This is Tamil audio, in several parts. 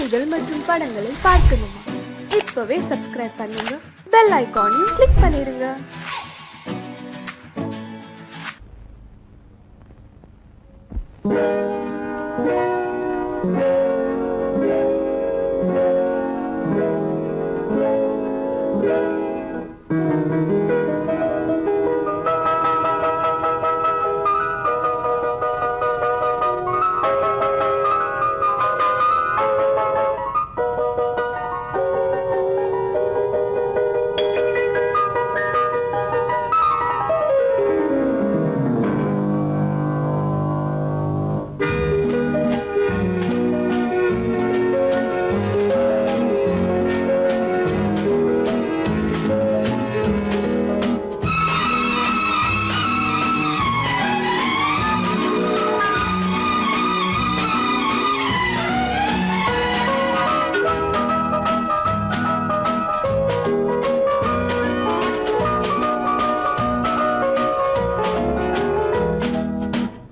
பாடல்கள் மற்றும் படங்களை பார்க்கணுமா? இப்பவே சப்ஸ்கிரைப் பண்ணுங்க, பெல் ஐகானையும் கிளிக் பண்ணிருங்க.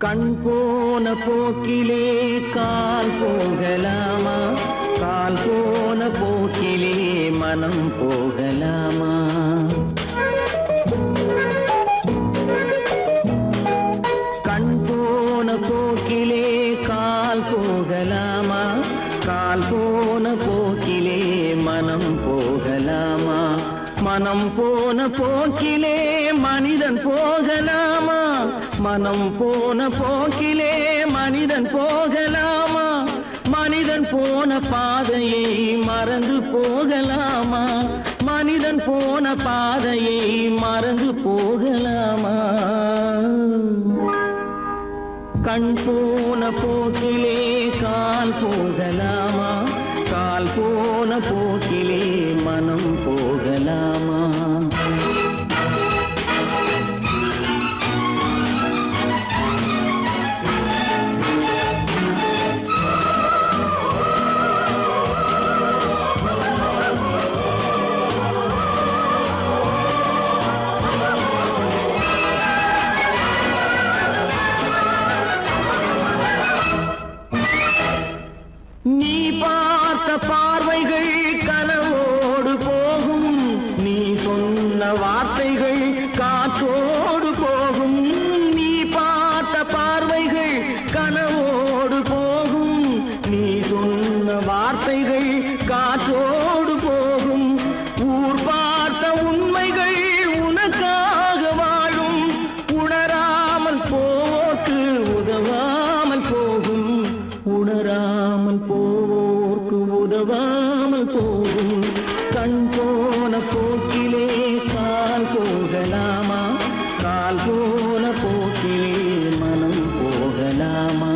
கண் போன போக்கிலே கால் போகலாமா? கால் போன போக்கிலே மனம் போகலாமா? கண் போன போக்கிலே கால் போகலாமா? கால் போன போக்கிலே மனம் போகலாமா? மனம் போன போக்கிலே மனிதன் போகலாமா? மனம் போன போக்கிலே மனிதன் போகலாமா? மனிதன் போன பாதையை மறந்து போகலாமா? மனிதன் போன பாதையை மறந்து போகலாமா? கண் போன போக்கிலே கால் போகலாமா? கால் போன போக்கிலே மனம் போகலாமா? நீ பார்த்த பார்வைகள் கனவோடு போகும், நீ சொன்ன வார்த்தைகள் காற்றோடு போகும். நீ பார்த்த பார்வைகள் கனவோடு போகும், நீ சொன்ன வார்த்தைகள் காற்றோடு போகும். ஊர் பார்த்த உண்மைகள் உனக்காக வாழும், உணராமல் போக்கு உதவாமல் போகும். உணராமல் போவோர்க்கு உதவாமல் போகும். கண் போன போக்கிலே கால் போகலாமா? கால் போன போக்கிலே மனம் போகலாமா?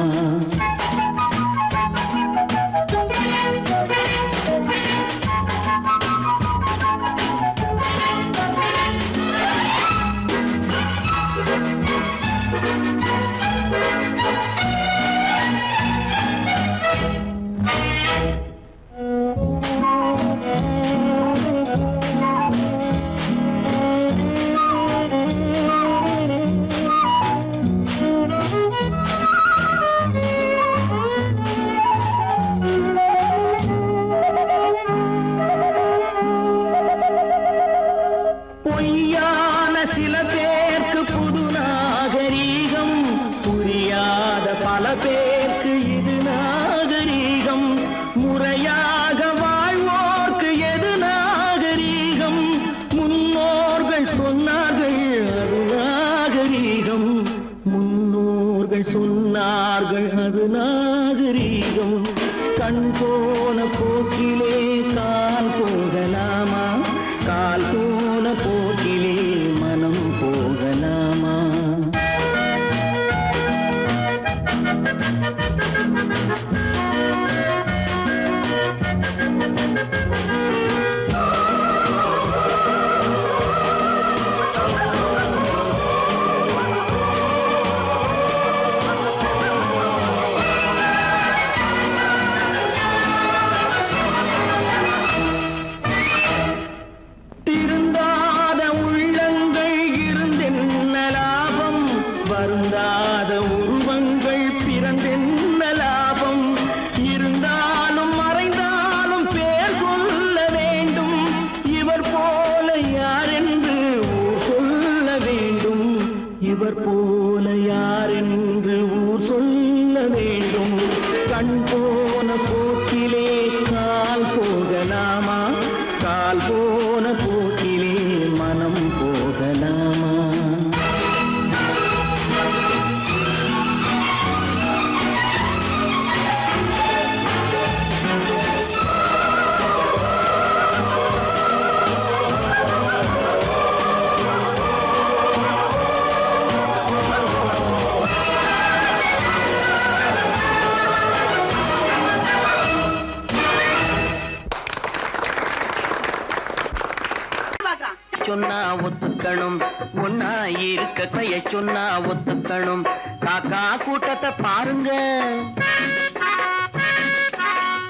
பொய்யான சில பேருக்கு புது நாகரீகம், புரியாத பல பேருக்கு இது நாகரீகம். முறையாக வாழ்வோர்க்கு எது நாகரீகம்? முன்னோர்கள் சொன்னார்கள் அது நாகரீகம். முன்னோர்கள் சொன்னார்கள் அது நாகரீகம். கண் போன போக்கிலே கால் போகலாமா? கால் போன போக்கிலே மனம் போகலாமா? உருவங்கள் பிறந்தென்ன லாபம்? இருந்தாலும் மறைந்தாலும் கத்துக்கணும். ஒன்னா இருக்க கைய சொன்னா ஒத்துக்கணும். காக்கா கூட்டத்தை பாருங்க,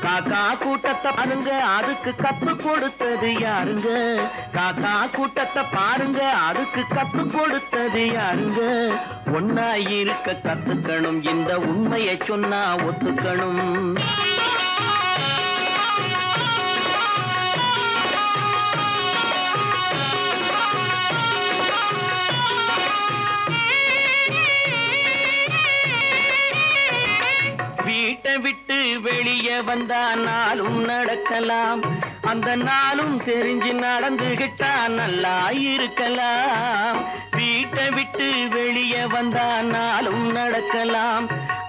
காக்கா கூட்டத்தை பாருங்க, அதுக்கு கத்து கொடுத்தது யாருங்க? காக்கா கூட்டத்தை பாருங்க, அதுக்கு கத்து கொடுத்தது யாருங்க? ஒன்னா இருக்க கத்துக்கணும், இந்த உண்மையை சொன்னா ஒத்துக்கணும். வீட்டை விட்டு வெளியே வந்தா நாளும் நடக்கலாம், அந்த நாளும் தெரிஞ்சு நடந்துகிட்டா நல்லா இருக்கலாம். வீட்டை விட்டு வெளியே வந்தா நாளும் நடக்கலாம்,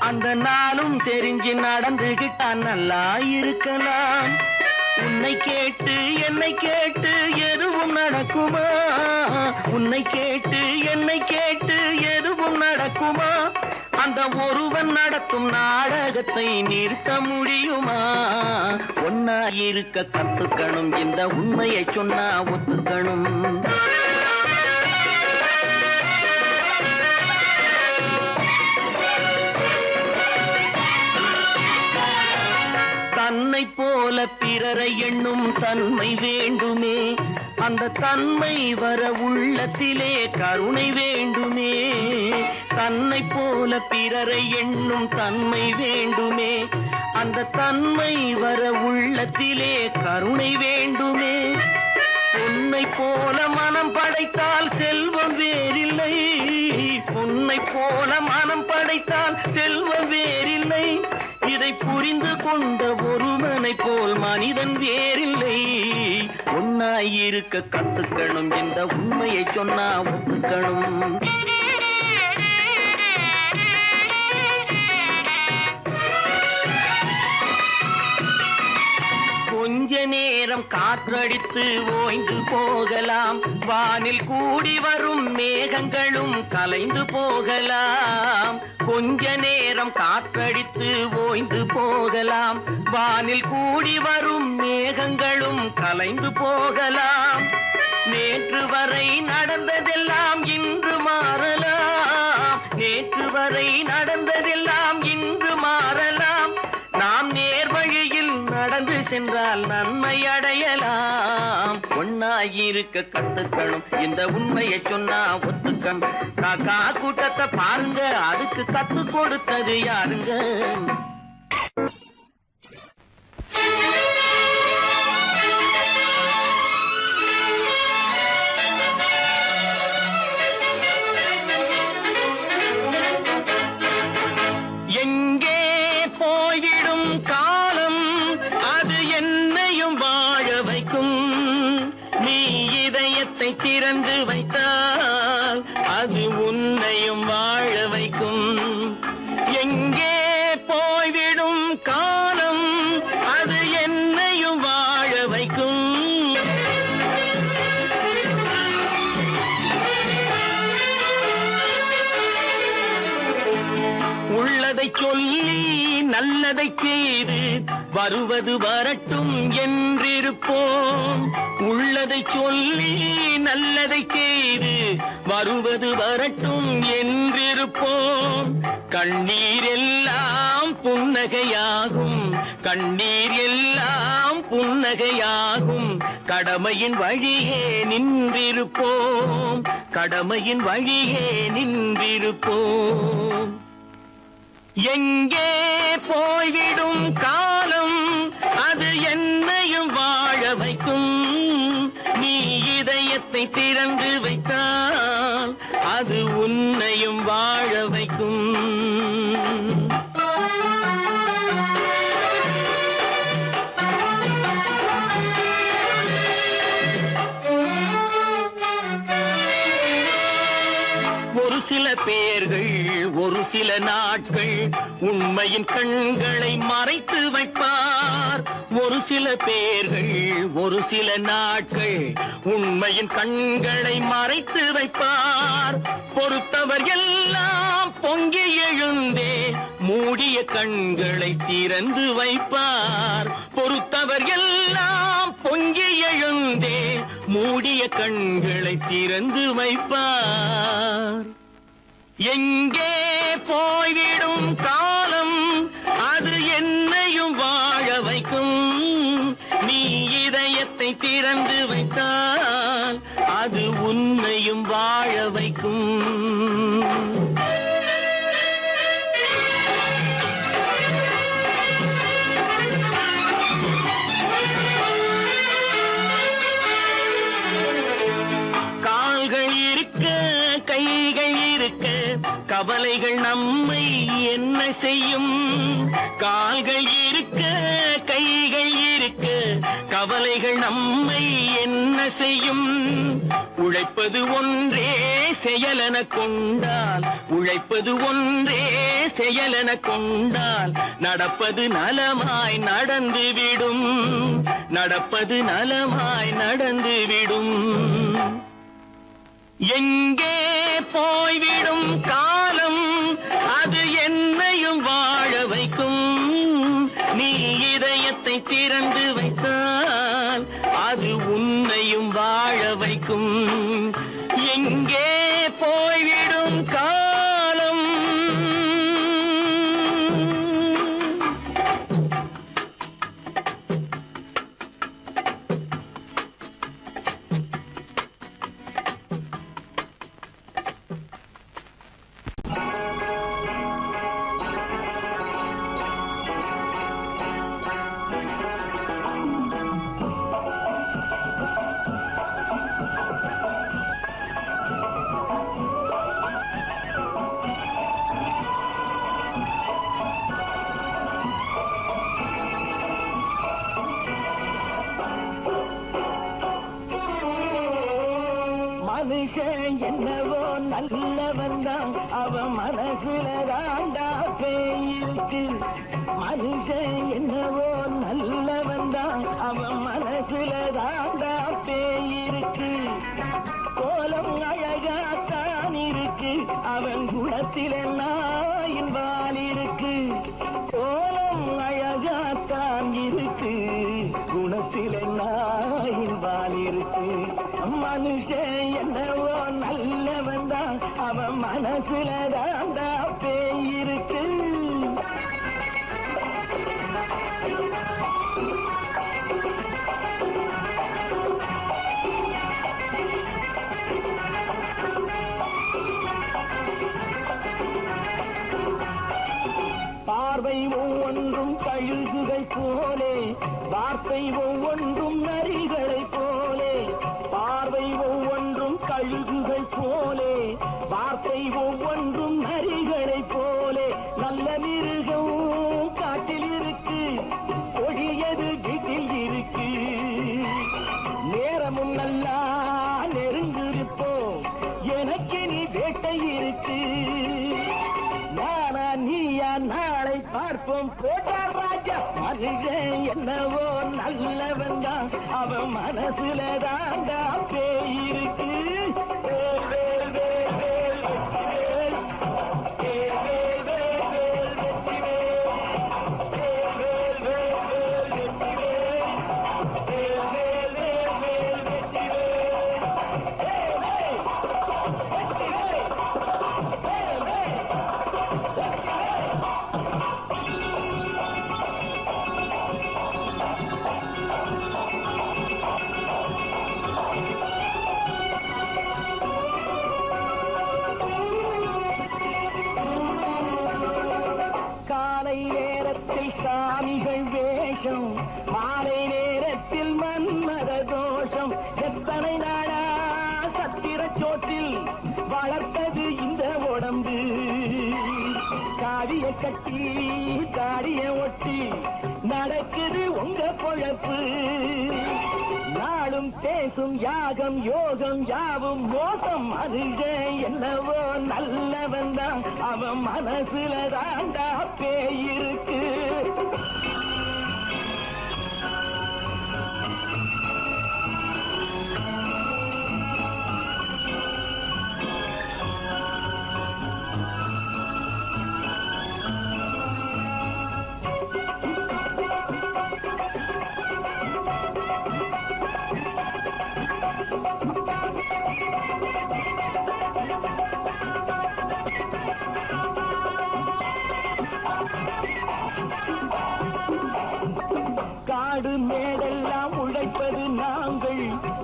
அந்த நாளும் தெரிஞ்சு நடந்துகிட்டா நல்லா இருக்கலாம். உன்னை கேட்டு என்னை கேட்டு எதுவும் நடக்குமா? உன்னை கேட்டு என்னை கேட்டு எதுவும் நடக்குமா? அந்த ஒருவன் நடத்தும் நாடகத்தை நிறுத்த முடியுமா? ஒன்னா இருக்க கத்துக்கணும், இந்த உண்மையை சொன்னா ஒத்துக்கணும். தன்னை போல பிறரை எண்ணும் தன்மை வேண்டுமே, அந்த தன்மை வர உள்ளத்திலே கருணை வேண்டுமே. தன்னை போல பிறரை எண்ணும் தன்மை வேண்டுமே, அந்த தன்மை வர உள்ளத்திலே கருணை வேண்டுமே. பொன்னை போல மனம் படைத்தால் செல்வம் வேறில்லை, பொன்னை போல மனம் படைத்தால் செல்வம் வேறில்லை. இதை புரிந்து கொண்ட ஒருவனை போல் மனிதன் வேறில்லை. ஒன்னாய் இருக்க கத்துக்கணும், இந்த உண்மையை சொன்னா ஒத்துக்கணும். கொஞ்ச நேரம் காற்றடித்து ஓய்ந்து போகலாம், வானில் கூடி வரும் மேகங்களும் கலைந்து போகலாம். கொஞ்ச நேரம் காற்றடித்து ஓய்ந்து போகலாம், வானில் கூடி வரும் மேகங்களும் கலைந்து போகலாம். நேற்று வரை நடந்ததெல்லாம் இன்று மாறலாம், நேற்று வரை நடந்ததெல்லாம் இன்று மாறலாம். நாம் நேர் வழியில் நடந்து சென்றால் நன்மை அடையலாம். ஒன்னாயிருக்க கத்துக்கணும், இந்த உண்மையை சொன்னா ஒத்துக்கணும். காக்கா கூட்டத்தை பாருங்க, அதுக்கு கத்து கொடுத்தது யாருங்க? எங்கே போய்விடும் காலம், அது என்னையும் வாழ வைக்கும். நீ இதயத்தை திறந்து வைத்தால் அது உன்னையும் வாழ வைக்கும். எங்கே போய்விடும் காலம், அது என்னையும் வாழ வைக்கும். உள்ளதை சொல்லி நல்லதை செய்து வருவது வரட்டும் என்றிருப்போம். உள்ளதை சொல்லி நல்லதை செய்து வருவது வரட்டும் என்றிருப்போம். கண்ணீர் எல்லாம் புன்னகையாகும், கண்ணீர் எல்லாம் புன்னகையாகும். கடமையின் வழியே நின்றிருப்போம், கடமையின் வழியே நின்றிருப்போம். எங்கே போய்விடும் காலம், அது என்னையும் வாழ வைக்கும். நீ இதயத்தை திறந்து வைத்தால் அது உன்னையும் வாழ வைக்கும். ஒரு சில பேர்கள் ஒரு சில நாட்கள் உண்மையின் கண்களை மறைத்து வைப்பார். ஒரு சில பேர்கள் ஒரு சில நாட்கள் உண்மையின் கண்களை மறைத்து வைப்பார். பொறுத்தவர் எல்லாம் பொங்கி எழுந்தே மூடிய கண்களை திறந்து வைப்பார். பொறுத்தவர் எல்லாம் பொங்கி எழுந்தே மூடிய கண்களை திறந்து வைப்பார். எங்கே போய்விடும் காலம் அது என்னையும் வாழ வைக்கும். நீ இதயத்தை திறந்து வைத்தால் அது உன்னையும் வாழ வைக்கும். கால்கள் இருக்க கைகள் இருக்க கவலைகள் நம்மை என்ன செய்யும். கால்கள் இருக்க கைகள் இருக்க கவலைகள் நம்மை என்ன செய்யும். உழைப்பது ஒன்றே செயலென கொண்டால், உழைப்பது ஒன்றே செயலென கொண்டால் நடப்பது நலமாய் நடந்துவிடும், நடப்பது நலமாய் நடந்துவிடும். எங்கே போய்விடும் காலம் அது என்னையும் வாழ வைக்கும். நீ இதயத்தை திறந்து வைத்தால் அது உன்னையும் வாழ வைக்கும். எங்கே போய்விடும் காலம். மனுஷன் என்னவோ நல்லவன் தான், அவன் மனசுல தாண்டா பேயிருக்கு. மனுஷன் என்னவோ நல்லவன் தான், அவன் மனசுல தாண்டா பேயிருக்கு. கோலம் அழகாத்தான் இருக்கு, அவன் குணத்தில நாயின் வால் இருக்கு. கோலம் அழகாத்தான் இருக்கு, குணத்தில நாயின் வால் இருக்கு. மனுஷன் என்னவோ நல்லவன் தான், அவன் மனசுல தாண்டா பேயிருக்கு. பார்வை ஒவ்வொன்றும் கழுகுகை போலே, வார்த்தை ஒவ்வொன்றும் நரிகளை போலே. பார்வை ஒவ்வொன்றும் கழுகுகை போலே, வார்த்தை ஒவ்வொன்றும் நரிகளை போலே. நல்ல மிருகம் காட்டில் இருக்கு, கொடியது வீட்டில் இருக்கு. நேரமும் நல்லா நெருங்கிருப்போம், எனக்கு நீ வேட்டை இருக்கு. நானா நீயா நாளை பார்ப்போம் போட்டார் ராஜா. மனுஷன் என்னவோ நல்லவன் தான், அவன் மனசுல தாண்டா பேயிருக்கு. சாமிகள் வேஷம், மாலை நேரத்தில் மன்மத தோஷம். எத்தனை நாளா சத்திர சோற்றில் வளர்த்தது இந்த உடம்பு. காவிய கட்டி தாடிய ஒட்டி நடக்குது உங்க பொழப்பு. நாளும் பேசும் யாகம் யோகம் யாவும் மோசம். மனுஷன் என்னவோ நல்லவன் தான், அவன் மனசுல தாண்டா பேயிருக்கு. காடு மேடெல்லாம் உழைப்பது நாங்கள்,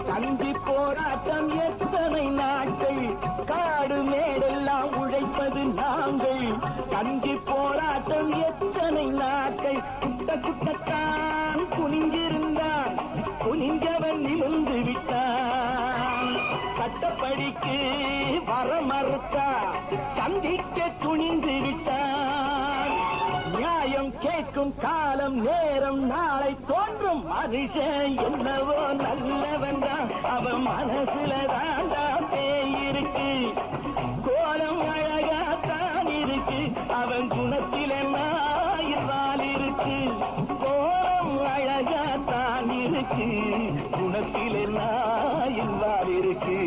கஞ்சி போராட்டம் எத்தனை நாட்கள். காடு மேடெல்லாம் உழைப்பது நாங்கள், கஞ்சி போராட்டம் எத்தனை நாட்கள். குட்ட குட்டத்தான் குனிஞ்சிருந்தான், குனிஞ்சவன் நிமிர்ந்து விட்டான். சட்டப்படிக்கு வர மறுத்தா, சந்திக்க துணிந்து விட்டான். நியாயம் கேட்கும் காலம் நேரம் நாளை தோன்றும். மனுஷன் என்னவோ நல்லவன் தான், அவன் மனசுல தாண்டா பேய் இருக்கு. கோலம் அழகாத்தான் இருக்கு, அவன் குணத்தில நாயினால் இருக்கு. கோலம் அழகாத்தான் இருக்கு, குணத்தில நாயினால் இருக்கு.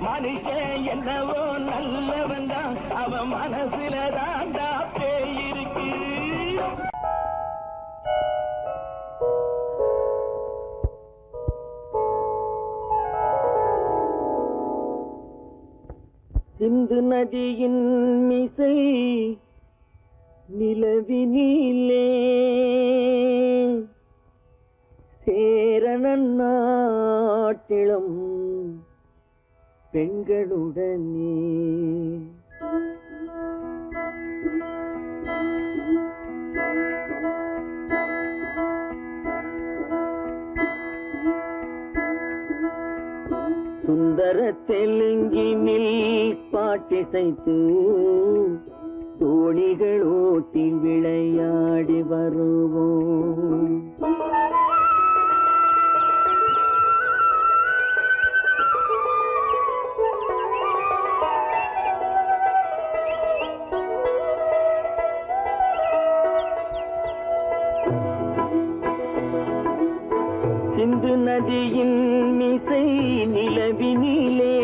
மனுஷன் என்னவோ நல்லவன் தான், அவன் மனசுல தாண்டா பேய் இருக்கு. சிந்து நதியின் மிசை நிலவினிலே சேரணன் நாட்டிளம் பெண்களுடனே சுந்தர தெலுங்கினில் பாட்டிசைத்து தோணிகள் ஓட்டி விளையாடி வருவோம். சிந்து நதியின் மிசை நிலவினிலே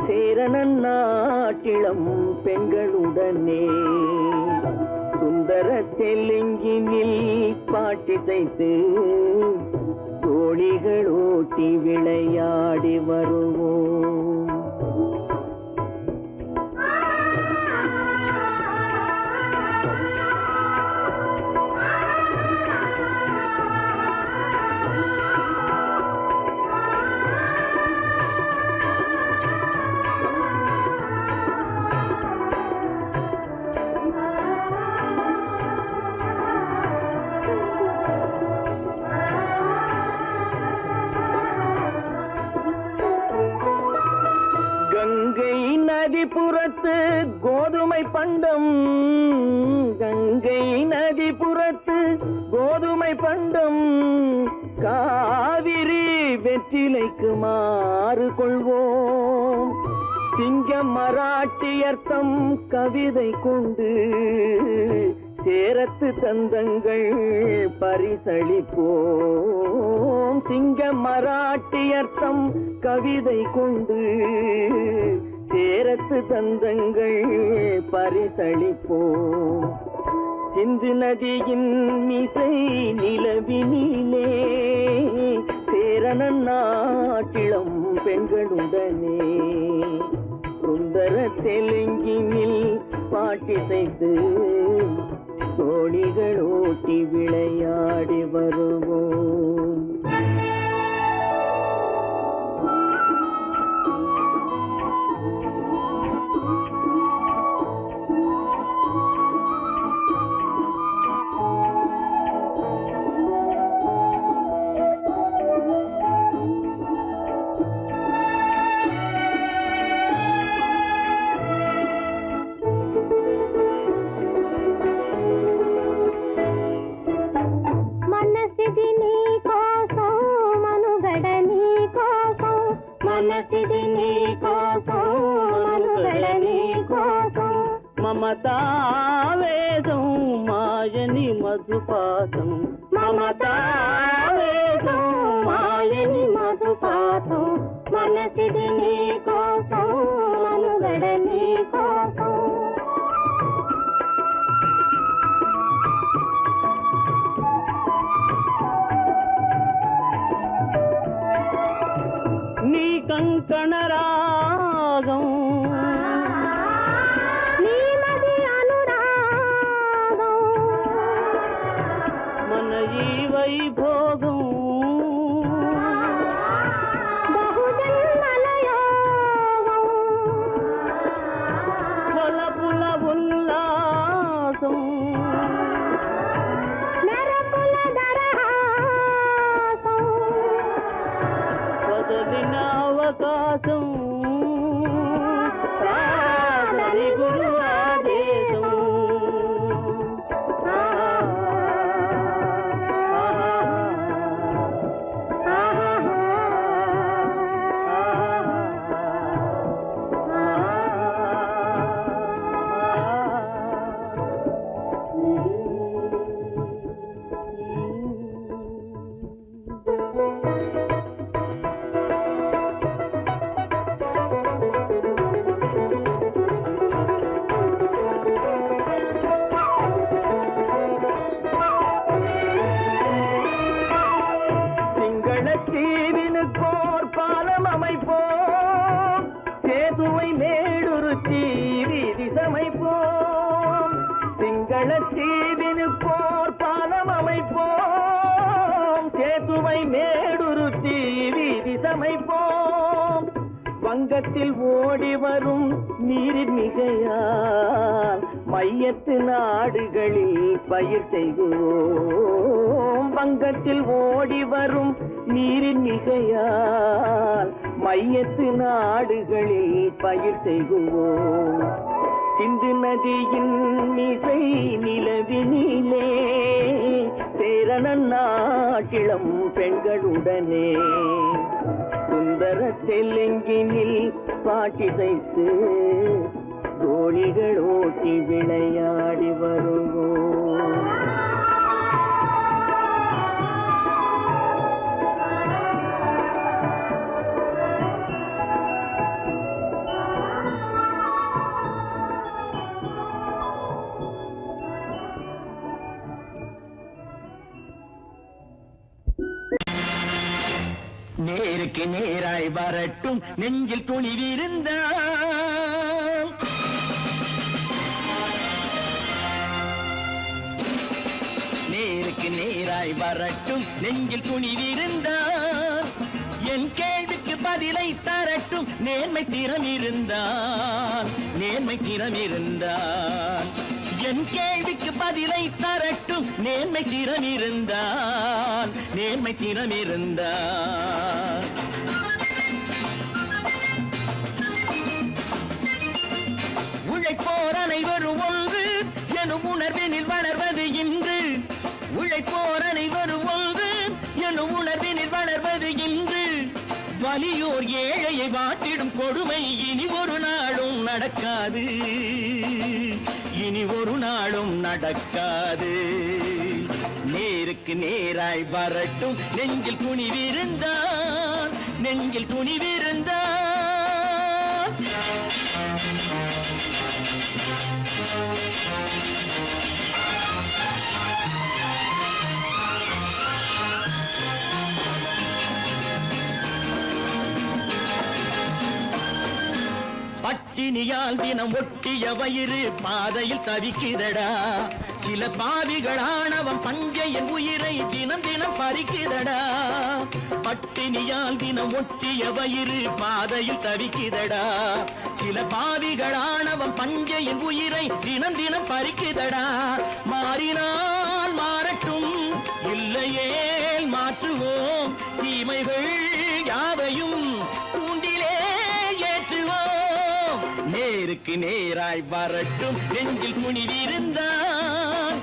சேரணன் நாட்டிளம் பெண்களுடனே சுந்தர தெலுங்கினில் பாட்டிசைத்து தோணிகள் ஓட்டி விளையாடி வருவோம். கங்கை நதிபுறத்து கோதுமை பண்டம், கங்கை நதிபுறத்து கோதுமை பண்டம், காவிரி வெற்றிலைக்கு மாறு கொள்வோம். சிங்க மராட்டியர்த்தம் கவிதை கொண்டு சேரத்து தந்தங்கள் பரிசளிப்போம். சிங்க மராட்டியர்த்தம் கவிதை கொண்டு சேரத்து தந்தங்கள் பரிசளிப்போம். சிந்து நதியின் மிசை நிலவினிலே சேரணன் நாட்டிளம் பெண்களுடனே சுந்தர தெலுங்கினில் பாட்டிசைத்து தோணிகள் ஓட்டி விளையாடி வருவோம். మమతావేదం మాయని మధుపాతం, మమతావేదం మాయని మధుపాతం, మనసిది నీ కోసం మనుగడ నీ కోసం. నీ కంకణ రాగం போகும் புல உல்லாசம் பதவின அவகாசம் சாதனை குரு ஆதேசம் தீவினுக்கோர் பாலம் அமைப்போம் சேதுவை மேடுருத்தி வீதி சமைப்போம் சிங்கள தீவினுக்கோர் பாலம் அமைப்போம் சேதுவை மேடுருத்தி வீதி சமைப்போம் வங்கத்தில் ஓடி வரும் நீரின் மிகையால் மையத்து நாடுகளில் பயிர் செய்வோம் வங்கத்தில் ஓடி வரும் நீரின் மிகையால் மையத்து நாடுகளில் பயிர் செய்வோம் சிந்து நதியின் மிசை நிலவினிலே சேரணன் நாட்டிளம் பெண்களுடனே சுந்தர தெலுங்கினில் பாட்டிசைத்து தோழிகள் ஓட்டி விளையாடி வருவோம் நேருக்கு நேராய் வரட்டும் நெஞ்சில் துணிவிருந்தால் நேருக்கு நேராய் வரட்டும் நெஞ்சில் துணிவிருந்தால் என் கேள்விக்கு பதிலை தரட்டும் நேர்மை திறம் இருந்தால் என் கேள்விக்கு பதிலை தரட்டும் நேர்மை திறம் இருந்தால் உழைப்போர் அனைவரும் ஒன்று எனும் உணர்வினில் வளர்வது இன்று உழைப்போர் அனைவரும் ஒன்று எனும் உணர்வினில் வளர்வது இன்று வலியோர் ஏழையை வாட்டிடும் கொடுமை இனி ஒரு நாளும் நடக்காது நேருக்கு நேராய் வரட்டும் நெஞ்சில் துணிவிருந்தால் பட்டினியால் தினம் ஒட்டிய வயிறு பாதையில் தவிக்குதடா சில பாவிகளானவன் பஞ்சையின் உயிரை தினம் தினம் பறிக்குதடா பட்டினியால் தினம் ஒட்டிய வயிறு பாதையில் தவிக்குதடா சில பாவிகளானவன் பஞ்சையின் உயிரை தினம் தினம் பறிக்குதடா மாறினால் மாறட்டும் இல்லையே மாற்றுவோம் தீமைகள் யாவையும் தூண்டிலே ஏற்றுவோம் நேருக்கு நேராய் வரட்டும் நெஞ்சில் துணிவிருந்தால்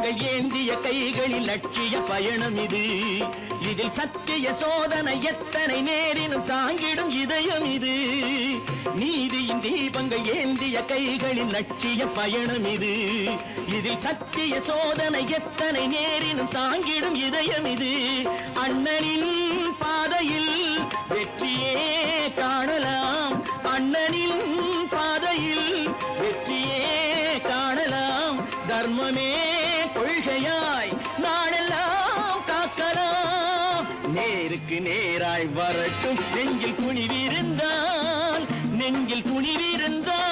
தீபங்கள் ஏந்திய கைகளில் லட்சிய பயணம் இது. இதில் சத்திய சோதனை எத்தனை நேரினும் தாங்கிடும் இதயம் இது. நீதியின் தீபங்கள் ஏந்திய கைகளில் லட்சிய பயணம் இது. இதில் சத்திய சோதனை எத்தனை நேரினும் தாங்கிடும் இதயம் இது. அண்ணனின் பாதையில் வெற்றியே காணலாம், அண்ணனின் பாதையில் வெற்றியே காணலாம். தர்மமே கொள்கையாய் நாடெல்லாம் காக்கலாம். நேருக்கு நேராய் வரட்டும் நெஞ்சில் துணிவிருந்தால், நெஞ்சில் துணிவிருந்தால்.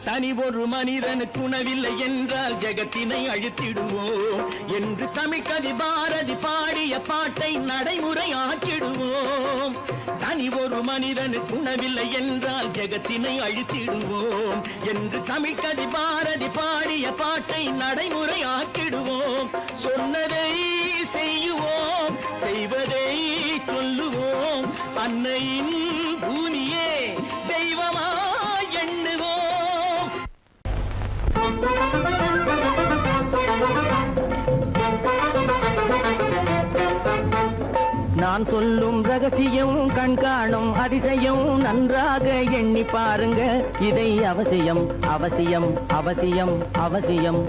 தனி ஒரு மனிதனுக்கு உணவில்லை என்றால் ஜெகத்தினை அழித்திடுவோம் என்று தமிழ் கவி பாரதி பாடிய பாட்டை நடைமுறை ஆக்கிடுவோம். தனி ஒரு மனிதனுக்கு உணவில்லை என்றால் ஜெகத்தினை அழித்திடுவோம் என்று தமிழ் கவி பாரதி பாடிய பாட்டை நடைமுறை ஆக்கிடுவோம். சொன்னதை செய்யுவோம், செய்வதை சொல்லுவோம். அன்னையின் பூமியே தெய்வமா எண்ணுவோம். நான் சொல்லும் ரகசியம் கண்காணும் அதிசயம் நன்றாக எண்ணி பாருங்க. இதை அவசியம் அவசியம் அவசியம் அவசியம்.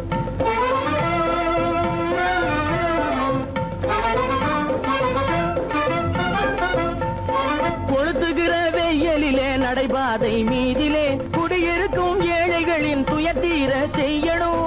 கொளுத்துகிற வெயிலிலே நடைபாதை மீதிலே குடியிருக்கும் ஏழைகளின் துயத்தீர செய்யணும்.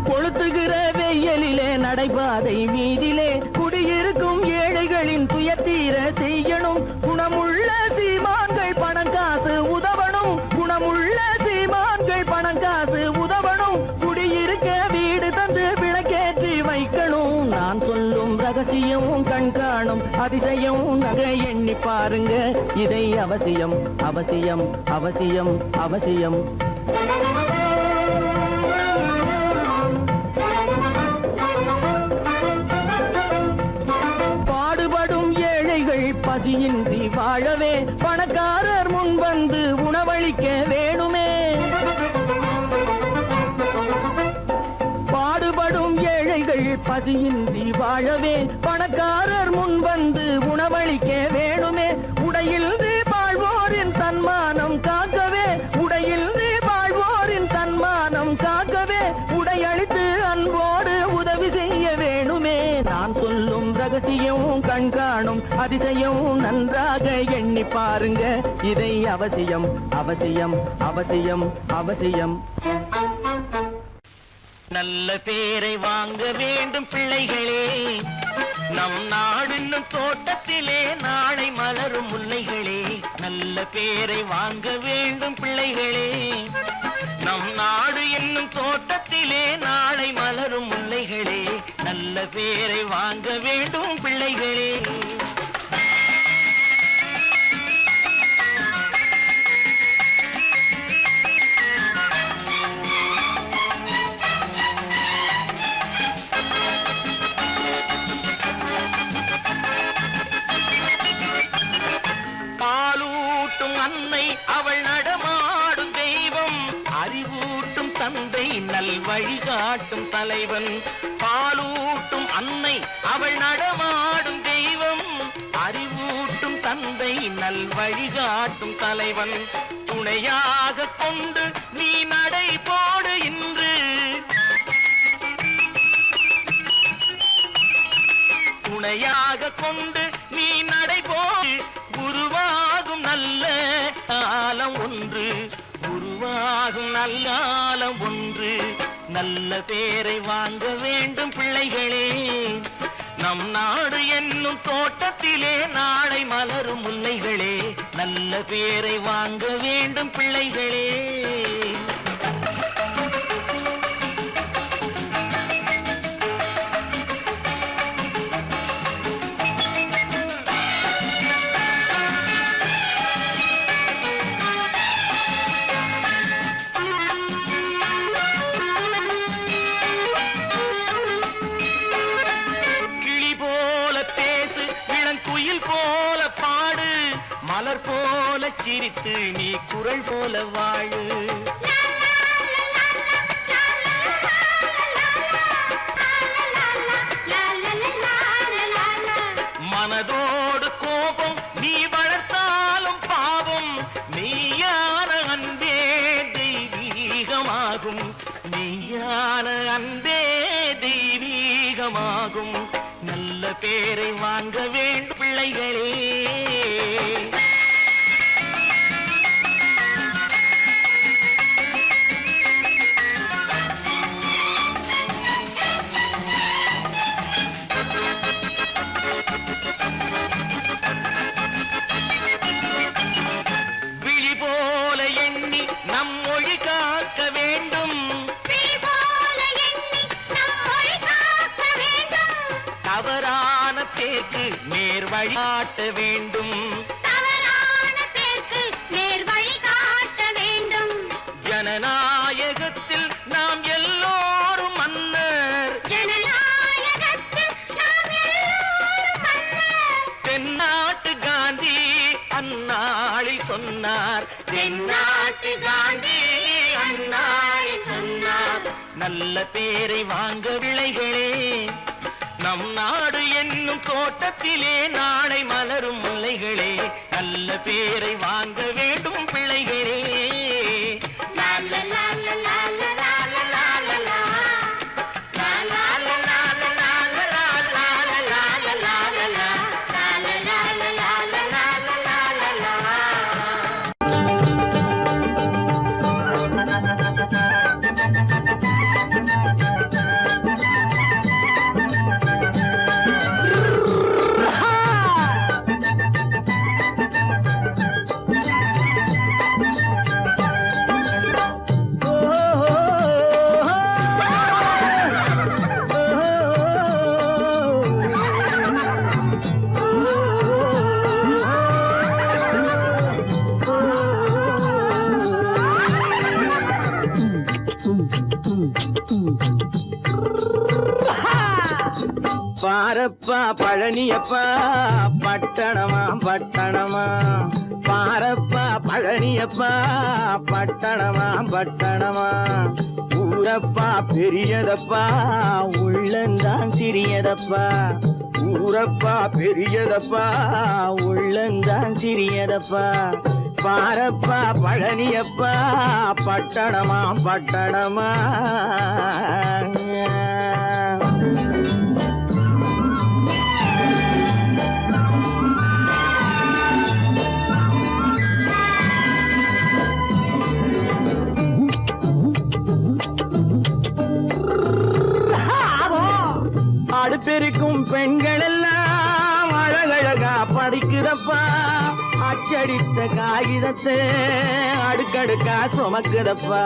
கொளுத்துகிற வெயிலிலே நடைபாதை மீதிலே குடியிருக்கும் ஏழைகளின் துயத்தீர செய்யணும். குணமுள்ள சீமான்கள் பணம் காசு உதவணும், குணமுள்ள சீமான்கள் பணம் காசு உதவணும். குடியிருக்க வீடு தந்து விளக்கேற்றி வைக்கணும். நான் சொல்லும் ரகசியம் கண்காணும் அதிசயம் நகை எண்ணி பாருங்க. இதை அவசியம் அவசியம் அவசியம் அவசியம். பாடுபடும் ஏழைகள் பசியின்றி வாழவே பணக்காரர் முன் வந்து உணவளிக்க வேணுமே. பாடுபடும் ஏழைகள் பசியின்றி வாழவே பணக்காரர் முன் வந்து உணவளிக்க வேணுமே. உடையில் வாழ்வோரின் தன்மானம் காக்கவே, உடையில் வாழ்வோரின் தன்மானம் காக்கவே உடையளித்து அன்போடு உதவி செய்ய வேணுமே. நான் சொல்லும் ரகசியம் கண்காணும் அதிசயம் நன்றாக எண்ணி பாருங்க. இதை அவசியம் அவசியம் அவசியம் அவசியம். நல்ல பேரை வாங்க வேண்டும் பிள்ளைகளே, நம் நாடு என்னும் தோட்டத்திலே நாளை மலரும் முல்லைகளே. நல்ல பேரை வாங்க வேண்டும் பிள்ளைகளே, நம் நாடு என்னும் தோட்டத்திலே நாளை மலரும் முல்லைகளே. நல்ல பேரை வாங்க வேண்டும் பிள்ளைகளே. அன்னை அவள் நடமாடும் தெய்வம், அறிவூட்டும் தந்தை நல் வழிகாட்டும் தலைவன். பாலூட்டும் அன்னை அவள் நடமாடும் தெய்வம், அறிவூட்டும் தந்தை நல் வழிகாட்டும் தலைவன். துணையாக கொண்டு நீ நடை போடு இன்று, துணையாக கொண்டு நீ நடை போடு. குருவாகும் நல்ல காலம் ஒன்று, குருவாகும் நல்ல காலம் ஒன்று. நல்ல பேரை வாங்க வேண்டும் பிள்ளைகளே, நம் நாடு என்னும் தோட்டத்திலே நாளை மலரும் முல்லைகளே. நல்ல பேரை வாங்க வேண்டும் பிள்ளைகளே. சிரித்து நீ குரல் போல வாழு. மனதோடு கோபம் நீ வளர்த்தாலும் பாவம், நீயான அன்பே தெய்வீகமாகும், நீயான அன்பே தெய்வீகமாகும். நல்ல பேரை வாங்க வேண்டும் பிள்ளைகளே. விழி போல எண்ணி நம் மொழி காக்க வேண்டும், தவறான பேருக்கு நேர் வழி காட்ட வேண்டும், ஜனநாயகத்தில் நாம் எல்லோரும் மன்னர், தென்னாட்டு காந்தி அந்நாளில் சொன்னார், தென்னாட்டு காந்தி அந்நாளில் சொன்னார். நல்ல பேரை வாங்க விளைகளே, நம் நாடு என்னும் தோட்டத்திலே நாளை மலரும் முல்லைகளே. நல்ல பேரை வாங்க வேண்டும் பிள்ளைகளே. பாரப்பா பழனியப்பா பட்டணமா பட்டணமா, பாரப்பா பழனியப்பா பட்டணமா பட்டணமா. ஊரப்பா பெரியதப்பா உள்ளந்தான் சிறியதப்பா, ஊரப்பா பெரியதப்பா உள்ளந்தான் சிறியதப்பா. பாரப்பா பழனியப்பா பட்டணமா பட்டணமா. அடுப்பெருக்கும் பெண்கள் எல்லாம் அழகழகா படிக்கிறப்பா, அச்சடித்த காகிதத்தை அடுக்கடுக்கா சுமக்குதப்பா.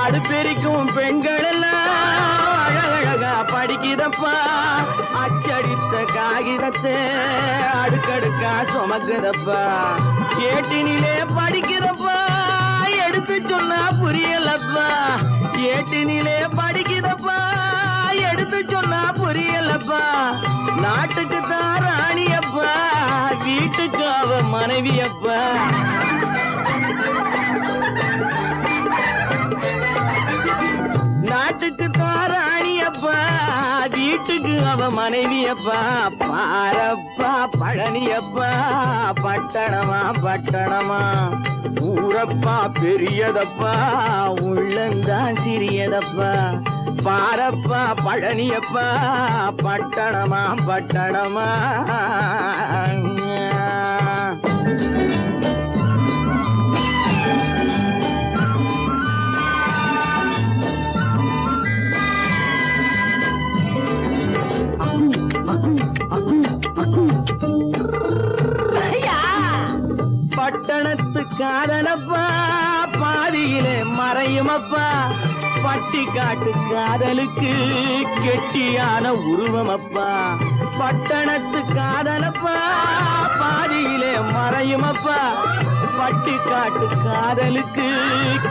அடுப்பெருக்கும் பெண்கள் எல்லாம் அழகழகா படிக்கிறப்பா, அச்சடித்த காகிதத்தை அடுக்கடுக்கா சுமக்குதப்பா. ஏட்டினிலே படிக்கிறப்பா எடுத்து சொன்னா புரியலப்பா, ஏட்டினிலே படிக்கிறப்பா எடுத்து சொன்னா புரியலப்பா. நாட்டுக்கு தான் ராணியப்பா, வீட்டுக்கு அவ மனைவியப்பா. நாட்டுக்கு தான் ராணியப்பா, வீட்டுக்கு அவ மனைவியப்பா. பாரப்பா பழனியப்பா பட்டணமா பட்டணமா. ஊரப்பா பெரியதப்பா உள்ளந்தான் சிறியதப்பா. பாரப்பா பழனியப்பா பட்டணமா பட்டணமா. பட்டணத்து காதலப்பா பாதியிலே மறையுமப்பா, பட்டி காட்டு காதலுக்கு கெட்டியான உருவமப்பா. பட்டணத்து காதலப்பா பாதியிலே மறையுமப்பா, பட்டி காட்டு காதலுக்கு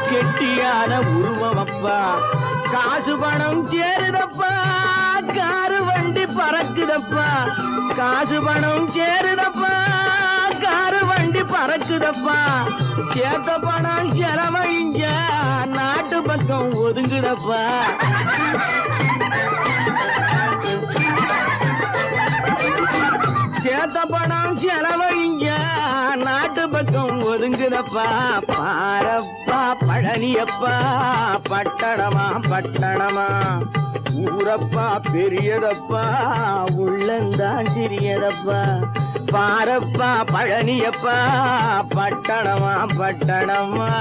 கெட்டியான உருவமப்பா. காசு பணம் சேருதப்பா, காரு வண்டி பறக்குதப்பா. காசு பணம் சேருதப்பா, காரு வண்டி பறக்குதப்பா, சேத்த பணம் செலவழிஞ்ச நாட்டு பக்கம் ஒதுங்குதப்பா. சேத்த பணம் செலவழிங்க நாட்டு பக்கம் ஒதுங்குதப்பா. பாரப்பா பழனியப்பா, பட்டணமா பட்டணமா, ஊரப்பா பெரியதப்பா, உள்ளந்தான் சிறியதப்பா. பாரப்பா பழனியப்பா, பட்டணமா பட்டணமா.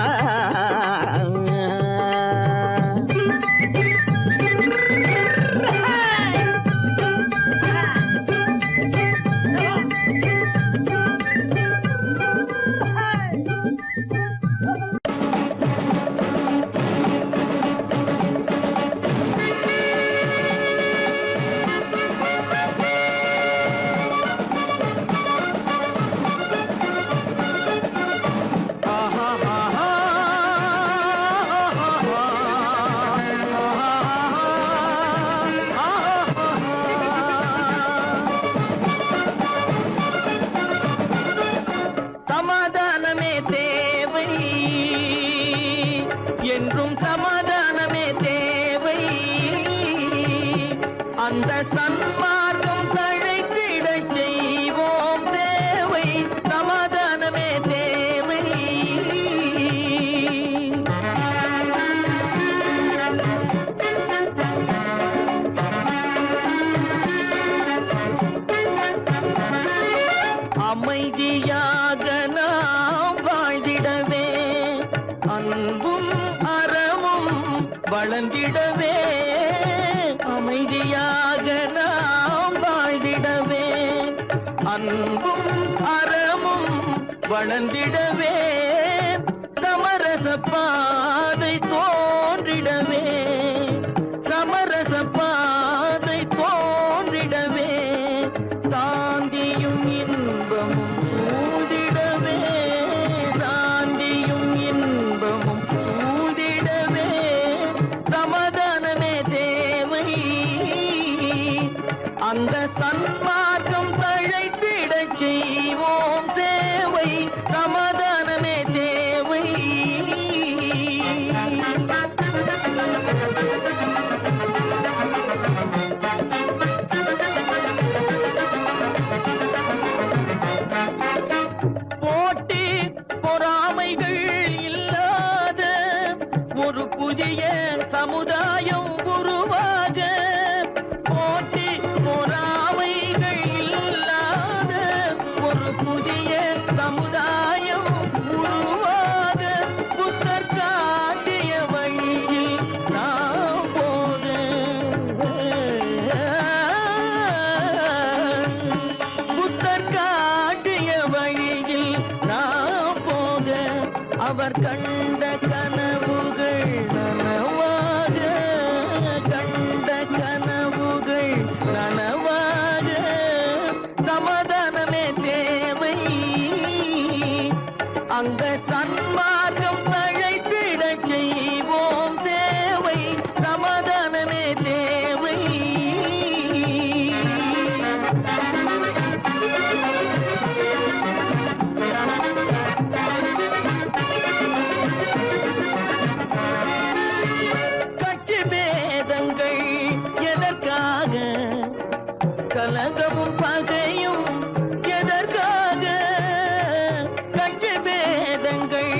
சமாதானமே தேவை என்றும் சமாதானமே தேவை. அந்த சன்மார்க்கம் தழைத்திடச் செய்வோம் சேவை. சமாதானமே தேவை. அமைதியாக நாம் வாழ்ந்திடவே, அன்பும் அறமும் வளர்ந்திடவே. அமைதியாக நாம் வாழ்ந்திடவே, அன்பும் அறமும் வளர்ந்திடவே. சமரச பாதை தோன்றிடவே, சமரச பாதை தோன்றிடவே. சாந்தியும் இன்பமும் சூழ்ந்திடவே, சாந்தியும் இன்பமும் சூழ்ந்திடவே. சமாதானமே தேவை. அந்த சன்மார்க்கம் தழைத்திடச் செய்வோம் சேவை. சமாதானமே தேவை. போட்டி பொறாமைகள் இல்லாத ஒரு புதிய சமுதாயம் உருவாக. போட்டி பொறாமைகள் இல்லாத ஒரு புதிய சமுதாயம் உருவாக. புத்தர் காட்டிய வழியில் நாம் போக, புத்தர் காட்டிய வழியில் நாம் போக. அவர் கண்ட கனவுகள் நனவாக, கண்ட கனவுகள் நனவாக. சமாதானமே தேவை. அங்க சன்மார்க்கம் தழைத்திடச் செய்வோம் சேவை. சமாதானமே தேவை. கட்சி பேதங்கள் எதற்காக, கலகமும் பகையும் எதற்காக. கட்சி பேதங்கள்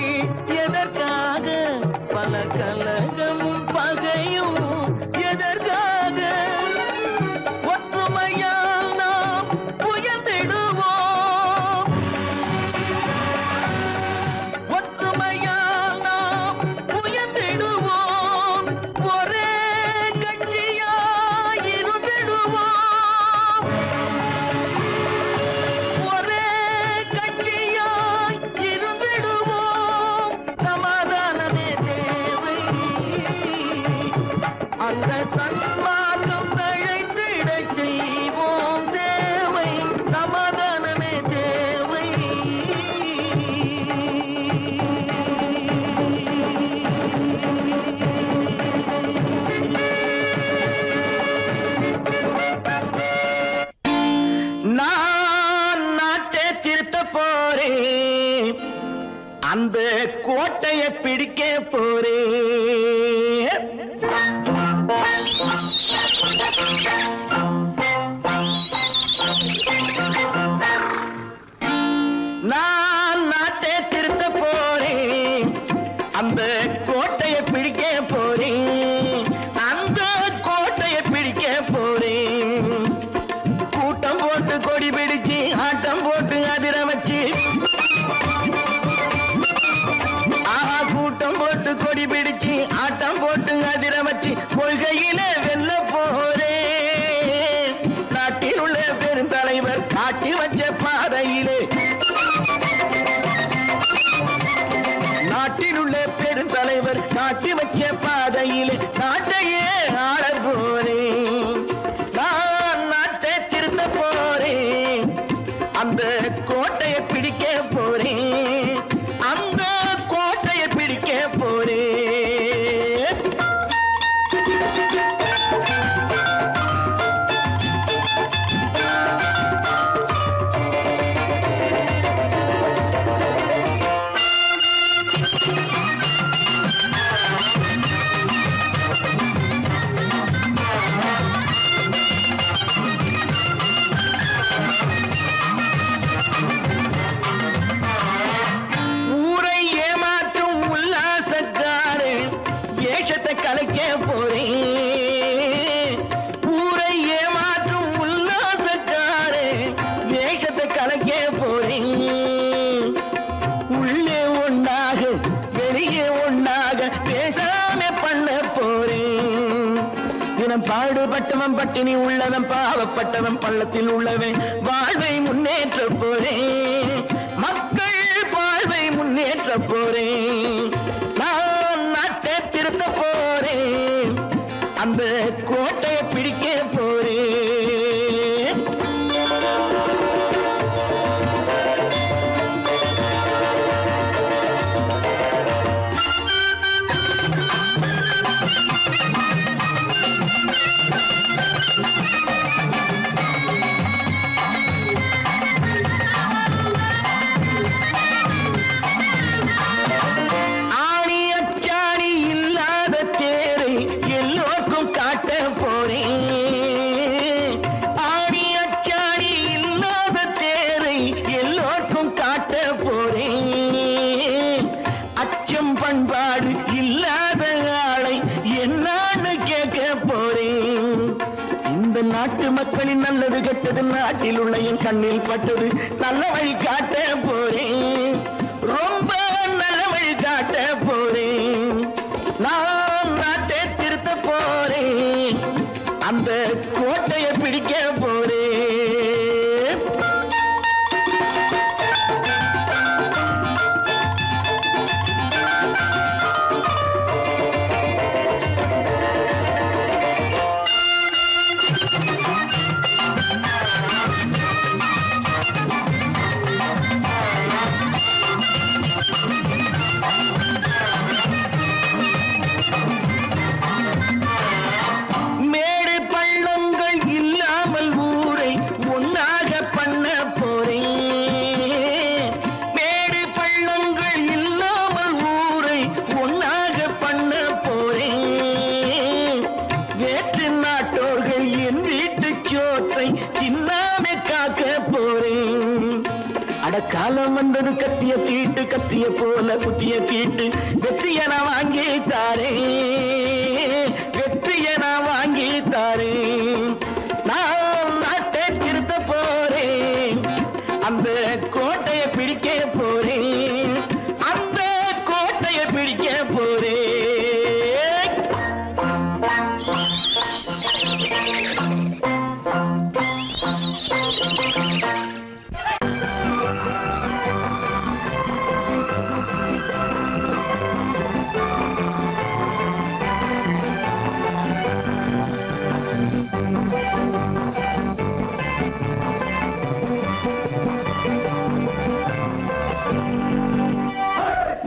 எதற்காக, பல கலகமும் பகையும் எதற்காக. ஒற்றுமையால் நாம் உயர்ந்திடுவோம், ஒற்றுமையால் நாம் உயர்ந்திடுவோம். ஒரே கட்சியாய் இருந்திடுவோம், ஒரே கட்சியாய் இருந்திடுவோம். சமாதானமே தேவை. அந்த சன்மார்க்கம் தழைத்திடச் செய்வோம் தேவை. சமாதானமே தேவை. நான் நாட்டை திருத்த போறேன், கோட்டையை பிடிக்க போறேன். நான் நாட்டை திருத்த போறேன், அந்த கோட்டையை பிடிக்க போறேன், அந்த கோட்டையை பிடிக்க போறேன். கூட்டம் போட்டு கொடி பிடிச்சு ஆட்டம் போட்டு அதிர வச்சு, கூட்டம் போட்டு கொடி பிடிச்சு ஆட்டம் போட்டு அதிர வச்சு கொள்கையில வெல்ல போறேன். நாட்டில் உள்ள பெருந்தலைவர் காட்டி வச்ச பாதையிலே, நாட்டில் உள்ள பெருந்தலைவர் காட்டி வச்ச பாதையிலே நாட்டையே ஆள போறேன். நான் நாட்டை திருத்த போறேன், அந்த கோட்டையை பிடிக்க போறேன், அந்த கோட்டையை பிடிக்க போறேன். ஊரை ஏமாற்றும் உல்லாசக்காரு ஏஷத்தை கலைக்க போறேன். ஊரை ஏமாற்றும் உல்லாசக்காரு ஏஷத்தை கலைக்க போறேன். உள்ளே ஒண்ணாக வெளியே ஒண்ணாக பேசாம பண்ண போறேன். தினம் பாடுபட்டவன் பட்டினி உள்ளவன் பாவப்பட்டவன் பள்ளத்தில் உள்ளவன் வாழ்வை முன்னேற்ற போறேன். மக்கள் வாழ்வை முன்னேற்ற போறேன். நான் நாட்டை திருத்த போறேன், அந்த கோட்டையை பிடிக்க போறேன். ஆணி அச்சாணி இல்லாத தேரை எல்லோருக்கும் காட்ட போறேன். ஆணி அச்சாணி இல்லாத தேரை எல்லோருக்கும் காட்ட போறேன். அச்சம் பண்பாடு இல்லாத ஆளை என்னான்னு கேட்க போறேன். இந்த நாட்டு மக்களின் நல்லது கெட்டது நாட்டில் உள்ள என் கண்ணில் பட்டது நல்ல வழி காட்ட போறேன். ரொம்ப நல்ல வழி காட்ட போறேன். நான் நாட்டை திருத்த போறேன், அந்த கோட்டையை பிடிக்க போறேன். மேடு பள்ளங்கள் இல்லாமல் ஊரை ஒன்னாக பண்ண போறேன். மேடு பள்ளங்கள் இல்லாமல் ஊரை ஒன்னாக பண்ண போறேன். வேற்று நாட்டோர்கள் என் வீட்டு சோற்றை தின்னாமே காக்க போறேன். அடக்காலம் வந்தது கத்திய தீட்டு, கத்திய போல குத்திய தீட்டு வெற்றிய நான் வாங்கி தாரேன், வெற்றிய நான் வாங்கி தாரேன். நான் நாட்டை திருத்த போறேன், அந்த கோட்டையை பிடிக்க போறேன், அந்த கோட்டையை பிடிக்க போறேன்.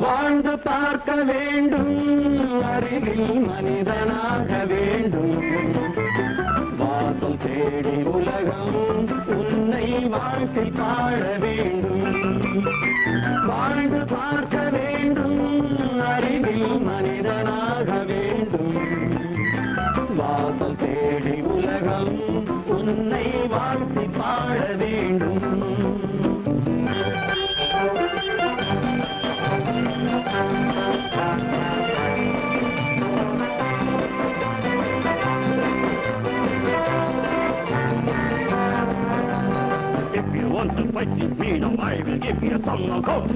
வாழ்ந்து பார்க்க வேண்டும், அறிவில் மனிதனாக வேண்டும். வாசல் தேடி உலகம் உன்னை வாழ்க்கை பாட வேண்டும். வாழ்ந்து பார்க்க வேண்டும், வாசல் தேடி உலகம் உன்னை வாழ்த்தி பாட வேண்டும். If you want to fight with me, now I will give you a song of hope.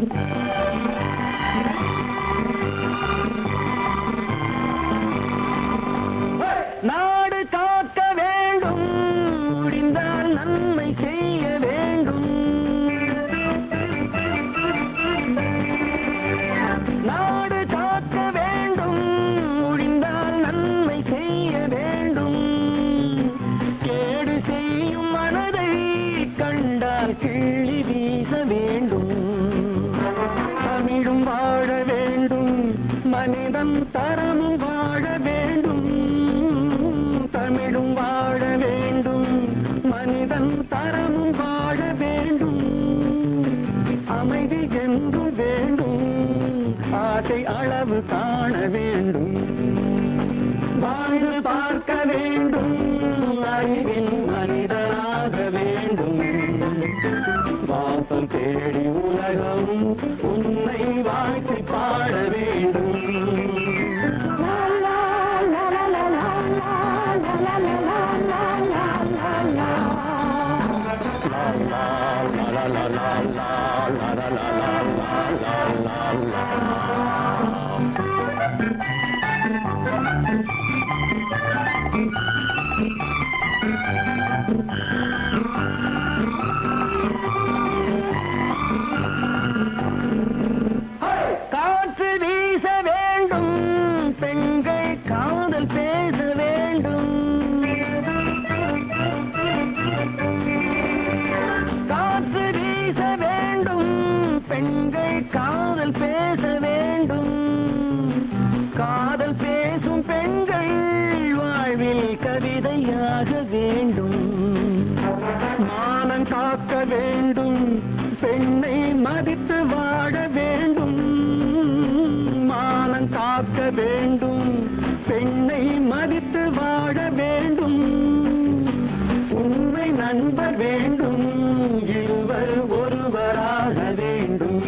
நாடு காக்க வேண்டும், முடிந்தால் நன்மை செய்ய வேண்டும். நாடு காக்க வேண்டும், முடிந்தால் நன்மை செய்ய வேண்டும். கேடு செய்யும் மனதை கண்டால் கிள்ளி வீச வேண்டும். தமிழும் வாழ வேண்டும், மனிதன் தரமும் வாழ வேண்டும். தமிழும் வாழ வேண்டும், மனிதன் தரமும் வாழ வேண்டும். அமைதி என்று வேண்டும், ஆசை அளவு காண வேண்டும். வாழ்ந்து பார்க்க வேண்டும், அறிவின் மனிதனாக வேண்டும். வாசம் தேடி உலகம் உன்னை வாழ்த்தி பாட வேண்டும். காற்று வீச வேண்டும், பெண்கள் காதல் பேச வேண்டும். காற்று வீச வேண்டும், பெண்கள் காதல் பேச வேண்டும். காதல் பேசும் பெண்கள் வாழ்வில் கவிதையாக வேண்டும். மானம் காக்க வேண்டும், பெண்ணை மதித்து வாழ வேண்டும். மானம் காக்க வேண்டும், பெண்ணை மதித்து வாழ வேண்டும். உண்மை நண்பர் வேண்டும், இருவர் ஒருவராக வேண்டும்.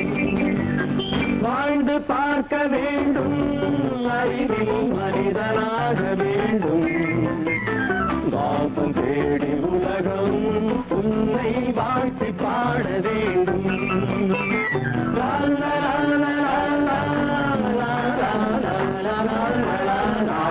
வாழ்ந்து பார்க்க வேண்டும், அறிவில் மனிதனாக வேண்டும். வாசம் தேடி உலகம் உன்னை வாழ்த்தி பாட வேண்டும். லா லா லா லா லா லா லா லா லா லா.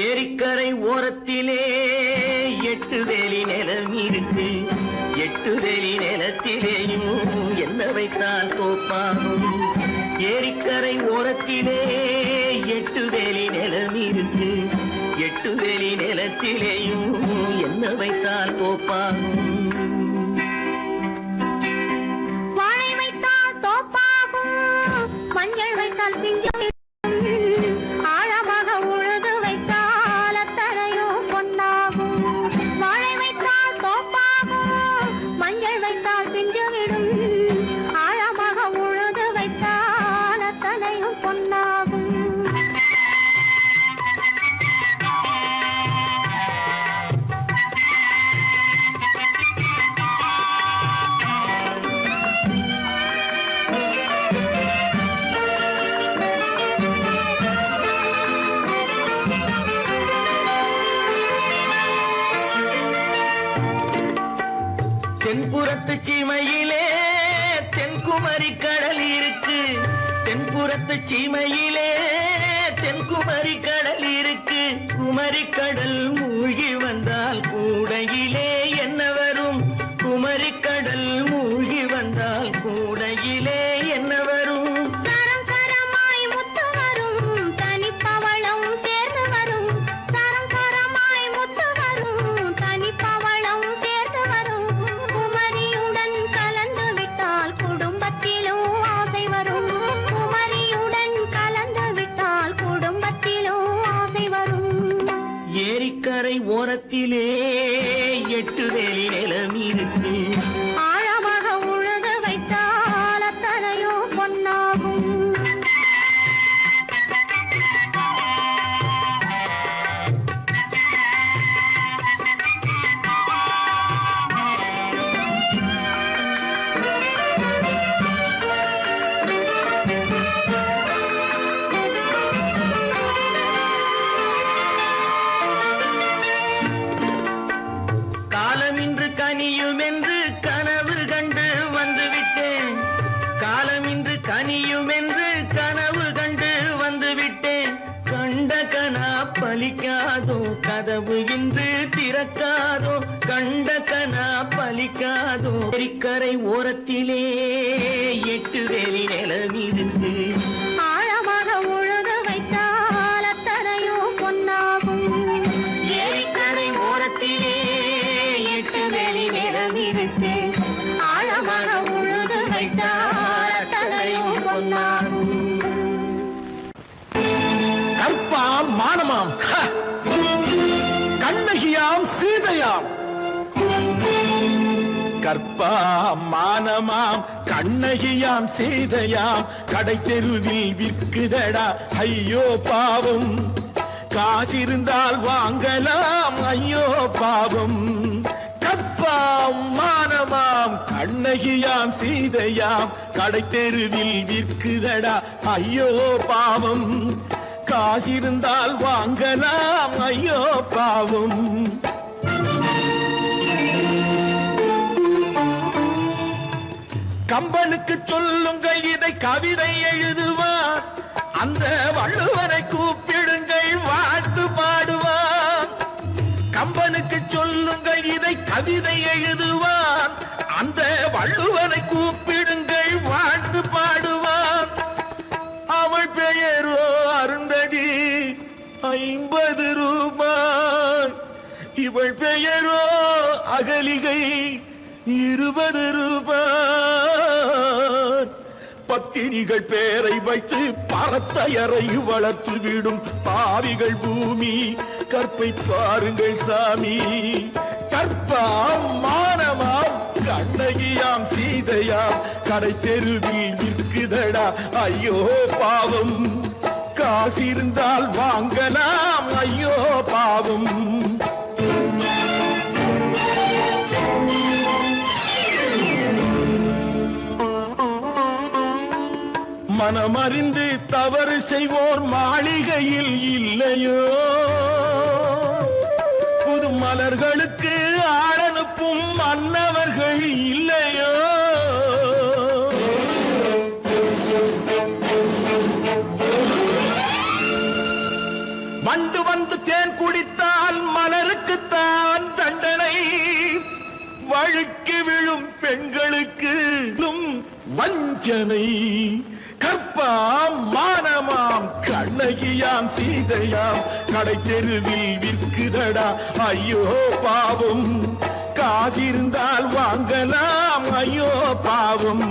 ஏரிக்கரை ஓரத்திலே 8 வேலி நிலம் இருக்கு. 8 வேலி நிலத்திலேயும் என்ன வைத்தால் தோப்பாகும். ஏரிக்கரை ஓரத்திலே 8 வேலி நிலம் இருக்கு. 8 வேலி நிலத்திலேயும் என்ன வைத்தால் தோப்பாகும். வாழை வைத்தால் தோப்பாகும், மஞ்சள் வைத்தால் பிஞ்சு. ஆழமாக உழுது வைத்தால் அத்தனையோ பொன்னாகும். வாழை வைத்தால் தோப்பாகும், மஞ்சள் வைத்தால் பிஞ்சுவிடும். ஆழமாக உழுது வைத்தால் அத்தனையும் பொன்னாகும். தென்புறத்து சீமையிலே தென்குமரி கடல் இருக்கு. தென்புறத்து சீமையிலே தென்குமரி கடல் இருக்கு. குமரி கடல் மூழ்கி வந்தால் கூடையிலே என்ன வரும்? குமரி கடல் மூழ்கி வந்தால் கூடையிலே என்ன வரும்? சரம் சரமாய் முத்து வரும், தனிப்பவளம் சேர்ந்து வரும். சரம் சரமாய் முத்து வரும், தனிப்பவளம் சேர்ந்து வரும். குமரியுடன் கலந்து விட்டால் குடும்பத்திலும் ஆசை வரும். ஓரத்திலே 8 வேலி நிலம் இருக்கு. ஆழமாக உழுது வைத்தால் அத்தனையோ பொன்னாகும். காலம் இன்று கனியும் என்று கனவு கண்டு வந்துவிட்டேன். காலம் இன்று கனியும் என்று கனவு கண்டு வந்துவிட்டேன். கண்ட கனா பலிக்காதோ, கதவு இன்று திறக்காதோ. கண்ட கனா பலிக்காதோ. ஏரிக்கரை ஓரத்திலே 8 வேலி நிலம் இருக்கு. ஆழமாக உழுது வைத்தால் அத்தனையோ பொன்னாகும். ஏரிக்கரை ஓரத்திலே 8 வேலி நிலம் இருக்கு. ஆழமாக உழுது வைத்தால் அத்தனையோ பொன்னாகும். கற்பாம் மானமாம் கண்ணகியாம் சீதையாம். கற்பாம் மானமாம் கண்ணகியாம் சீதையாம் கடை தெருவில் விற்குதடா ஐயோ பாவம். காசிருந்தால் வாங்கலாம் ஐயோ பாவம். கற்பாம் மானமாம் கண்ணகியாம் சீதையாம் கடை தெருவில் விற்குதடா ஐயோ பாவம். காசிருந்தால் வாங்கலாம் ஐயோ பாவம். கம்பனுக்கு சொல்லுங்கள் இதை கவிதை எழுதுவார். அந்த வள்ளுவனை கூப்பிடுங்கள் வாழ்த்து பாடுவார். கம்பனுக்கு சொல்லுங்கள் இதை கவிதை எழுதுவார். அந்த வள்ளுவனை கூப்பிடுங்கள் வாழ்த்து பாடுவார். அவள் பெயரோ அருந்ததி 50 ரூபாய். இவள் பெயரோ அகலிகை 20 ரூபாய். பத்தினிகள் பேரை வைத்து பரத்தையறை வளர்த்து விடும் பாவிகள் பூமி. கற்பை பாருங்கள் சாமி. கற்பாம் மானமாம் கண்ணகியாம் சீதையாம் கடை தெருவில் விற்குதடா ஐயோ பாவம். காசிருந்தால் வாங்கலாம் ஐயோ பாவம். மனமறிந்து தவறு செய்வோர் மாளிகையில் இல்லையோ. புது மலர்களுக்கு ஆளனுப்பும் மன்னவர்கள் இல்லையோ. வண்டு வந்து தேன் குடித்தால் மலருக்குத்தான் தண்டனை. வழுக்கி விழும் பெண்களுக்கு வஞ்சனை. கற்பாம் மானமாம் கண்ணகியாம் சீதையாம் கடை தெருவில் விற்குதடா ஐயோ பாவம். காசிருந்தால் வாங்கலாம் ஐயோ பாவம்.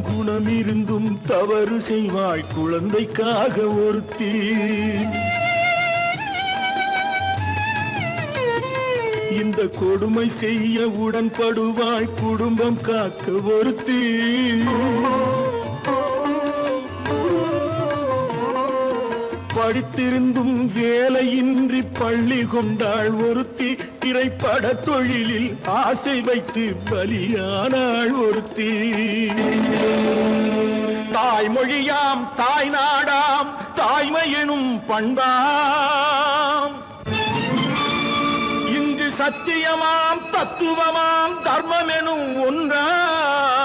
குணமிருந்தும் தவறு செய்வாய் குழந்தைக்காக ஒருத்தி. இந்த கொடுமை செய்ய உடன்படுவாய் குடும்பம் காக்க ஒருத்தி. படித்திருந்தும் வேலையின்றி பள்ளி கொண்டாள் ஒருத்தி. திரைப்பட தொழிலில் ஆசை வைத்து பலியானாள் ஒருத்தி. தாய்மொழியாம் தாய் நாடாம் தாய்மை எனும் பண்பாம். இங்கு சத்தியமாம் தத்துவமாம் தர்மம் எனும் ஒன்றாம்.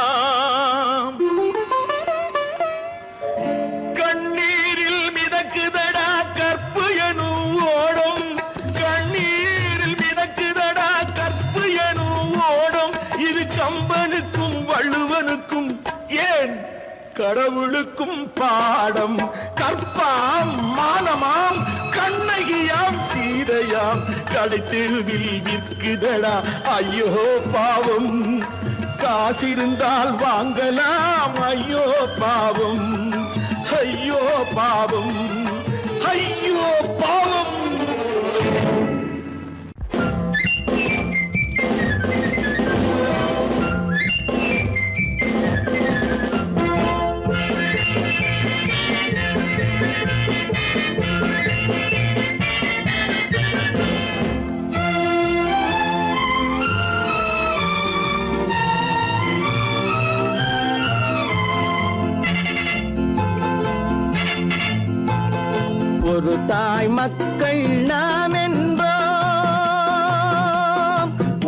கண்ணீரில் மிதக்குதடா கற்பு எனும் ஓடும். கண்ணீரில் மிதக்குதடா கற்பு எனும் ஓடும். இது கம்பனுக்கும் வள்ளுவனுக்கும் ஏன் கடவுளுக்கும் பாடம். கற்பாம் மானமாம் கண்ணகியாம் சீதையாம் கடை தெருவில் விற்குதடா ஐயோ பாவம். காசிருந்தால் வாங்கலாம். ஐயோ பாவம், ஐயோ பாவம், ஐயோ பாவம். ஒரு தாய் மக்கள் நாம் என்போம்,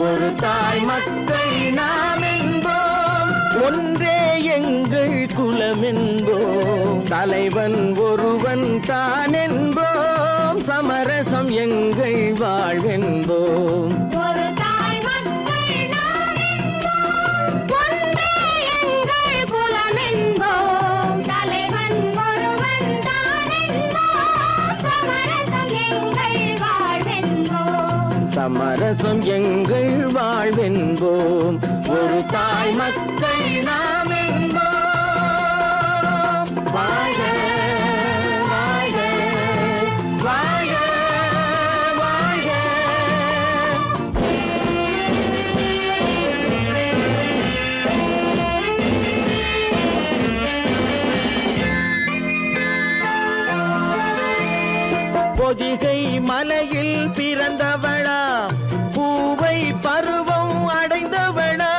ஒரு தாய் மக்கள் நாம் என்போம், ஒன்றே எங்கள் குலம் என்போம், தலைவன் ஒருவன் தான் என்போம், சமரசம் எங்கள் வாழ்வென்போம். ஒரு தாய் மக்கள் நாம் என்போம், ஒன்றே எங்கள் குலம் என்போம், தலைவன் ஒருவன் தான் என்போம், சமரசம் எங்கள் வாழ்வென்போம். சமரசம் எங்கள் வாழ்வென்போம். ஒரு தாய் மக்கள் நாம் என்போம். வாழ்க வாழ்க வாழ்க வாழ்க. பொதிகை மலையில் பிறந்தவளா, பூவை பருவம் அடைந்தவளா,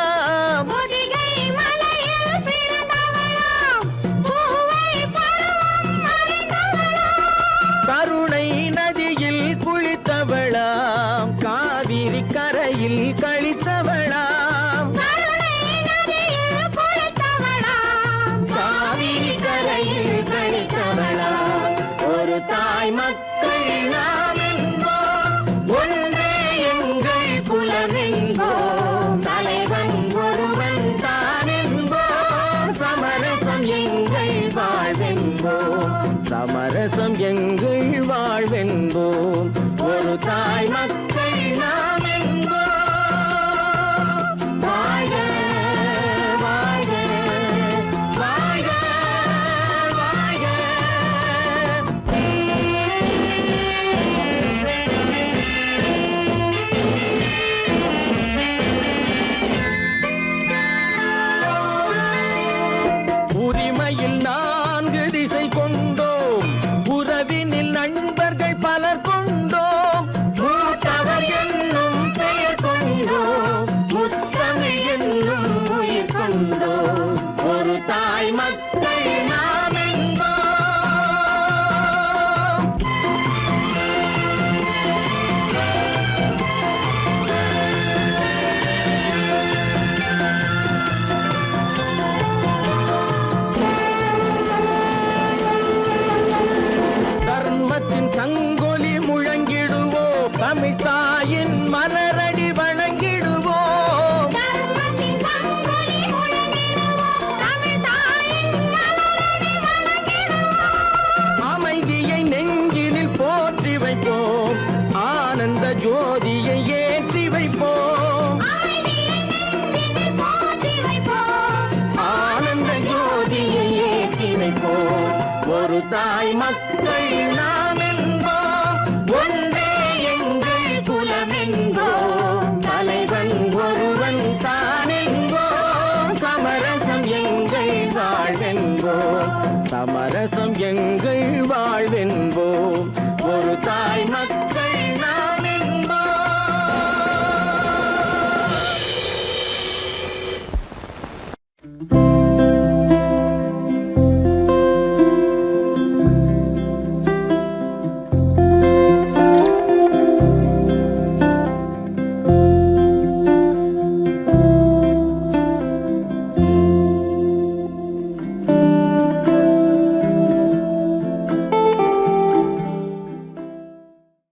பொதிகை மலையில் பிறந்தவளாம், பூவை பருவம் அடைந்தவளாம், கருணை நதியில் குளித்தவளாம், காவிரி கரையில் கழித்தவளாம், கருணை நதியில் குளித்தவளாம், காவிரி கரையில் கழித்தவளாம். ஒரு தாய் மக்கள் நாம் என்போம், ஒன்றே எங்கள் குலம் என்போம், தலைவன் ஒருவன் தான் என்போம், சமரசம் எங்கள் வாழ்வென்போம், சமரசம் எங்கள் வாழ்வென்போம். ஒரு தாய் மக்கள் நாம் என்போம். வாழ்க வாழ்க வாழ்க வாழ்க. உரிமையில் 4 திசை கொண்டோம், உறவினில் நண்பர்கள் பலர் கொண்டோம், மூத்தவர் என்னும் பெயர் கொண்டோம், முத்தமிழ் என்னும் உயிர் கொண்டோம். ஒரு தாய் மக்கள் நாம் என்போம். தர்மத்தின் சங்கொலி முழங்கிடுவோம், தமிழ் தாயின் மலரடி வணங்கிடுவோம், தர்மத்தின் சங்கொலி முழங்கிடுவோம், தமிழ் தாயின் மலரடி வணங்கிடுவோம், அமைதியை நெஞ்சினில் போற்றி வைப்போம், ஆனந்த ஜோதியை ஏற்றி வைப்போம், அமைதியை நெஞ்சினில் போற்றி வைப்போம், ஆனந்த ஜோதியை ஏற்றி வைப்போம். ஒரு தாய் மக்கள் நாம் என்போம், ஒன்றே எங்கள் குலம் என்போம், தலைவன் ஒருவன் தான் என்போம், சமரசம் எங்கள் வாழ்வென்போம், சமரசம் எங்கள் வாழ்வென்போம்.